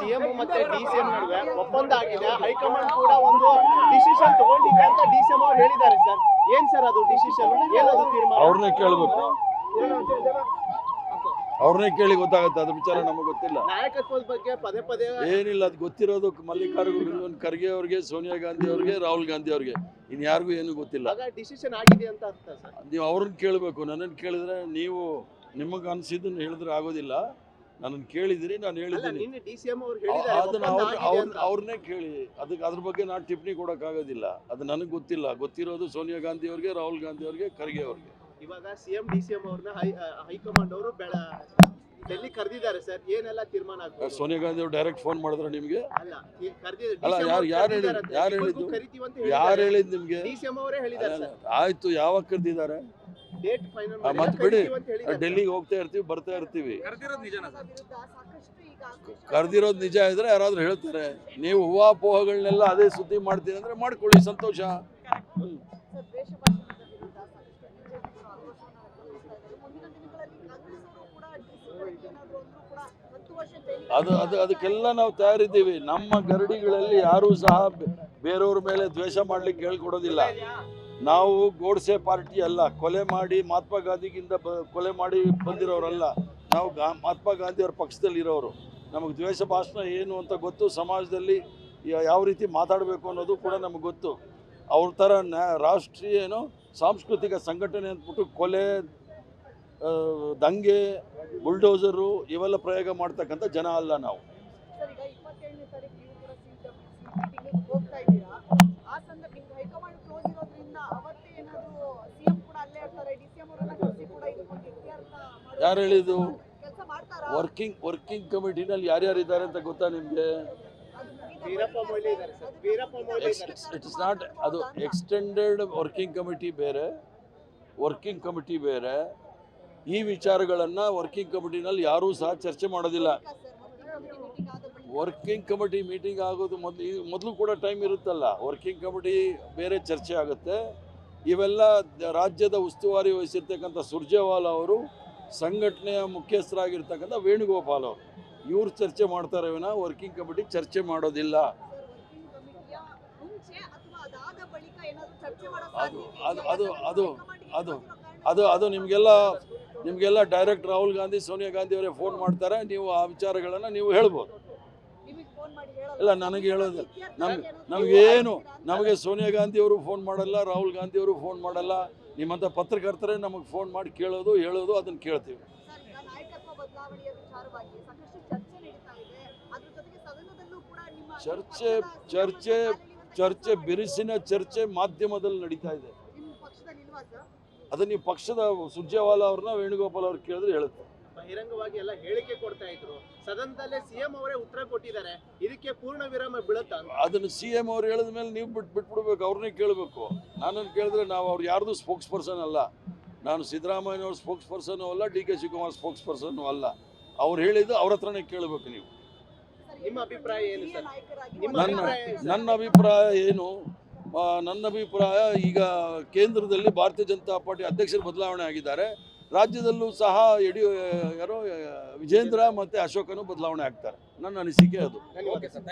CM ಮತ್ತೆ DCM ನಡುವೆ ಒಪ್ಪಂದ ಆಗಿದೆ. ಹೈಕಮಾಂಡ್ ಕೂಡ ಒಂದು ಡಿಸಿಷನ್ ತಗೊಂಡಿದೆ ಅಂತ ಡಿಸಿಎಂ ಅವರು ಹೇಳಿದ್ದಾರೆ ಸರ್. ಏನ್ ಸರ್ ಅದು ಡಿಸಿಷನ್, ಏನದು ತೀರ್ಮಾನ? ಅವ್ರನ್ನೇ ಕೇಳಬೇಕು, ಅವ್ರನ್ನೇ ಕೇಳಿ ಗೊತ್ತಾಗುತ್ತೆ. ಅದ್ರ ವಿಚಾರ ನಮಗೆ ಗೊತ್ತಿಲ್ಲ. ನಾಯಕತ್ವದ ಬಗ್ಗೆ ಪದೇ ಪದೇ ಏನಿಲ್ಲ, ಅದು ಗೊತ್ತಿರೋದು ಮಲ್ಲಿಕಾರ್ಜುನ್ ಖರ್ಗೆ ಅವ್ರಿಗೆ, ಸೋನಿಯಾ ಗಾಂಧಿ ಅವ್ರಿಗೆ, ರಾಹುಲ್ ಗಾಂಧಿ ಅವ್ರಿಗೆ. ಇನ್ಯಾರಿಗೂ ಏನು ಗೊತ್ತಿಲ್ಲ. ಡಿಸಿಷನ್ ಆಗಿದೆ ಅಂತ ಅರ್ಥ ಸರ್. ನೀವು ಅವ್ರನ್ನ ಕೇಳಬೇಕು. ನನ್ನನ್ನು ಕೇಳಿದ್ರೆ ನೀವು ನಿಮಗೆ ಅನಿಸಿದ್ದನ್ನು ಹೇಳಿದ್ರೆ ಆಗೋದಿಲ್ಲ. ನನ್ನನ್ನು ಕೇಳಿದಿರಿ, ನಾನು ಹೇಳಿದ್ದೀನಿ. ಅದನ್ನು ಅವ್ರನ್ನೇ ಕೇಳಿ. ಅದ್ರ ಬಗ್ಗೆ ನಾನು ಟಿಪ್ಪಣಿ ಕೊಡೋಕ್ಕಾಗೋದಿಲ್ಲ. ಅದು ನನಗೆ ಗೊತ್ತಿಲ್ಲ. ಗೊತ್ತಿರೋದು ಸೋನಿಯಾ ಗಾಂಧಿ ಅವ್ರಿಗೆ, ರಾಹುಲ್ ಗಾಂಧಿ ಅವ್ರಿಗೆ, ಖರ್ಗೆ ಅವ್ರಿಗೆ. ಇವಾಗ ಸಿಎಂ ಡಿಸಿಎಂ ಅವ್ರನ್ನ ಹೈಕಮಾಂಡ್ ಅವರು ಡೆಲ್ಲಿ ಕರೆದಿದ್ದಾರೆ ಸರ್. ಏನೆಲ್ಲ ತೀರ್ಮಾನ ಆಗ್ತದೆ? ಸೋನಿಯಾ ಗಾಂಧಿ ಅವರು ಡೈರೆಕ್ಟ್ ಫೋನ್ ಮಾಡಿದ್ರ ನಿಮಗೆ? ಅಲ್ಲ, ಯಾರು ಹೇಳಿದ್ ನಿಮ್ಗೆ? ಡಿಸಿಎಂ ಅವರೇ ಹೇಳಿದ್ದಾರೆ. ಆಯ್ತು, ಯಾವಾಗ ಕರೆದಿದ್ದಾರೆ? ಡೇಟ್ ಫೈನಲ್ ಮತ್ತೆ ಬಿಡಿ, ಡೆಲ್ಲಿಗೆ ಹೋಗ್ತಾ ಇರ್ತೀವಿ, ಬರ್ತಾ ಇರ್ತೀವಿ. ಕರೆದಿರೋದು ನಿಜ ಇದ್ರೆ ಯಾರಾದ್ರೂ ಹೇಳ್ತಾರೆ. ನೀವು ಹೂವಾಪೋಹಗಳನ್ನೆಲ್ಲ ಅದೇ ಸುದ್ದಿ ಮಾಡ್ತೀನಿ ಅಂದ್ರೆ ಮಾಡ್ಕೊಳ್ಳಿ, ಸಂತೋಷ. ಅದಕ್ಕೆಲ್ಲ ನಾವು ತಯಾರಿದ್ದೀವಿ. ನಮ್ಮ ಗರಡಿಗಳಲ್ಲಿ ಯಾರೂ ಸಹ ಬೇರೆಯವ್ರ ಮೇಲೆ ದ್ವೇಷ ಮಾಡ್ಲಿಕ್ಕೆ ಹೇಳ್ಕೊಡೋದಿಲ್ಲ. ನಾವು ಗೋಡ್ಸೆ ಪಾರ್ಟಿ ಅಲ್ಲ, ಕೊಲೆ ಮಾಡಿ ಮಹಾತ್ಮ ಗಾಂಧಿಗಿಂತ ಕೊಲೆ ಮಾಡಿ ಬಂದಿರೋರಲ್ಲ. ನಾವು ಮಹಾತ್ಮ ಗಾಂಧಿಯವ್ರ ಪಕ್ಷದಲ್ಲಿ ಇರೋರು. ನಮಗೆ ದ್ವೇಷ ಭಾಷಣ ಏನು ಅಂತ ಗೊತ್ತು. ಸಮಾಜದಲ್ಲಿ ಯಾವ ರೀತಿ ಮಾತಾಡಬೇಕು ಅನ್ನೋದು ಕೂಡ ನಮಗೆ ಗೊತ್ತು. ಅವ್ರ ಥರ ರಾಷ್ಟ್ರೀಯ ಸಾಂಸ್ಕೃತಿಕ ಸಂಘಟನೆ ಅಂದ್ಬಿಟ್ಟು ಕೊಲೆ, ದಂಗೆ, ಬುಲ್ಡೋಸರು ಇವೆಲ್ಲ ಪ್ರಯೋಗ ಮಾಡ್ತಕ್ಕಂಥ ಜನ ಅಲ್ಲ ನಾವು. ಯಾರು ಹೇಳಿದ್ದು? ವರ್ಕಿಂಗ್ ಕಮಿಟಿನಲ್ಲಿ ಯಾರ್ಯಾರಿದ್ದಾರೆ ಅಂತ ಗೊತ್ತಾ ನಿಮಗೆ? ಇಟ್ಸ್ ನಾಟ್, ಅದು ಎಕ್ಸ್ಟೆಂಡೆಡ್ ವರ್ಕಿಂಗ್ ಕಮಿಟಿ ಬೇರೆ, ವರ್ಕಿಂಗ್ ಕಮಿಟಿ ಬೇರೆ. ಈ ವಿಚಾರಗಳನ್ನು ವರ್ಕಿಂಗ್ ಕಮಿಟಿನಲ್ಲಿ ಯಾರೂ ಸಹ ಚರ್ಚೆ ಮಾಡೋದಿಲ್ಲ. ವರ್ಕಿಂಗ್ ಕಮಿಟಿ ಮೀಟಿಂಗ್ ಆಗೋದು ಮೊದಲು ಕೂಡ ಟೈಮ್ ಇರುತ್ತಲ್ಲ. ವರ್ಕಿಂಗ್ ಕಮಿಟಿ ಬೇರೆ ಚರ್ಚೆ ಆಗುತ್ತೆ. ಇವೆಲ್ಲ ರಾಜ್ಯದ ಉಸ್ತುವಾರಿ ವಹಿಸಿರ್ತಕ್ಕಂಥ ಸುರ್ಜೇವಾಲಾ ಅವರು, ಸಂಘಟನೆಯ ಮುಖ್ಯಸ್ಥರಾಗಿರ್ತಕ್ಕಂಥ ವೇಣುಗೋಪಾಲ್ ಅವರು, ಇವ್ರು ಚರ್ಚೆ ಮಾಡ್ತಾರೆ ವಿನ ವರ್ಕಿಂಗ್ ಕಮಿಟಿ ಚರ್ಚೆ ಮಾಡೋದಿಲ್ಲ. ಅದು ನಿಮಗೆಲ್ಲ ಡೈರೆಕ್ಟ್ ರಾಹುಲ್ ಗಾಂಧಿ, ಸೋನಿಯಾ ಗಾಂಧಿ ಅವರೇ ಫೋನ್ ಮಾಡ್ತಾರೆ. ನೀವು ಆ ವಿಚಾರಗಳನ್ನು ನೀವು ಹೇಳ್ಬೋದು. ಇಲ್ಲ, ನನಗೆ ಹೇಳೋದಿಲ್ಲ. ನಮಗೆ ಸೋನಿಯಾ ಗಾಂಧಿ ಅವರು ಫೋನ್ ಮಾಡಲ್ಲ, ರಾಹುಲ್ ಗಾಂಧಿ ಅವರು ಫೋನ್ ಮಾಡಲ್ಲ. ನಿಮ್ಮಂಥ ಪತ್ರಕರ್ತರೇ ನಮಗೆ ಫೋನ್ ಮಾಡಿ ಕೇಳೋದು, ಹೇಳೋದು, ಅದನ್ನು ಕೇಳ್ತೀವಿ. ಚರ್ಚೆ ಬಿರುಸಿನ ಚರ್ಚೆ ಮಾಧ್ಯಮದಲ್ಲಿ ನಡೀತಾ ಇದೆ. ಅದು ನೀವು ಪಕ್ಷದ ಸುರ್ಜೇವಾಲಾ ಅವ್ರನ್ನ ವೇಣುಗೋಪಾಲ್ ಅವ್ರು ಕೇಳಿದ್ರೆ ಹೇಳುತ್ತೆ. ಬಹಿರಂಗವಾಗಿ ಎಲ್ಲ ಹೇಳಿಕೆ ಕೊಡ್ತಾ ಇದ್ರು. ಸದನದಲ್ಲೇ ಸಿಎಂ ಅವರೇ ಉತ್ತರ ಕೊಟ್ಟಿದ್ದಾರೆ. ಇದಕ್ಕೆ ಪೂರ್ಣ ವಿರಾಮ ಬೀಳುತ್ತಾ? ಅದನ್ನು ಸಿಎಂ ಅವ್ರು ಹೇಳಿದ ಮೇಲೆ ನೀವು ಬಿಟ್ಬಿಡ್ಬೇಕು, ಅವ್ರನ್ನೇ ಕೇಳಬೇಕು. ನನ್ನನ್ನು ಕೇಳಿದ್ರೆ ನಾವು ಅವ್ರು ಯಾರ್ದು ಸ್ಪೋಕ್ಸ್ ಪರ್ಸನ್ ಅಲ್ಲ. ನಾನು ಸಿದ್ದರಾಮಯ್ಯವ್ರ ಸ್ಪೋಕ್ಸ್ ಪರ್ಸನ್ನು ಅಲ್ಲ, ಡಿ ಕೆ ಶಿವಕುಮಾರ್ ಸ್ಪೋಕ್ಸ್ ಪರ್ಸನ್ನು ಅಲ್ಲ. ಅವ್ರು ಹೇಳಿದ್ದು ಅವ್ರ ಹತ್ರನೇ ಕೇಳಬೇಕು ನೀವು. ನಿಮ್ಮ ಅಭಿಪ್ರಾಯ ಏನು ಸರ್? ನನ್ನ ಅಭಿಪ್ರಾಯ ಏನು? ನನ್ನ ಅಭಿಪ್ರಾಯ, ಈಗ ಕೇಂದ್ರದಲ್ಲಿ ಭಾರತೀಯ ಜನತಾ ಪಾರ್ಟಿ ಅಧ್ಯಕ್ಷರು ಬದಲಾವಣೆ ಆಗಿದ್ದಾರೆ. ರಾಜ್ಯದಲ್ಲೂ ಸಹ ವಿಜೇಂದ್ರ ಮತ್ತು ಅಶೋಕನು ಬದಲಾವಣೆ ಆಗ್ತಾರೆ. ನನ್ನ ಅನಿಸಿಕೆ ಅದು. ಧನ್ಯವಾದ ಸರ್.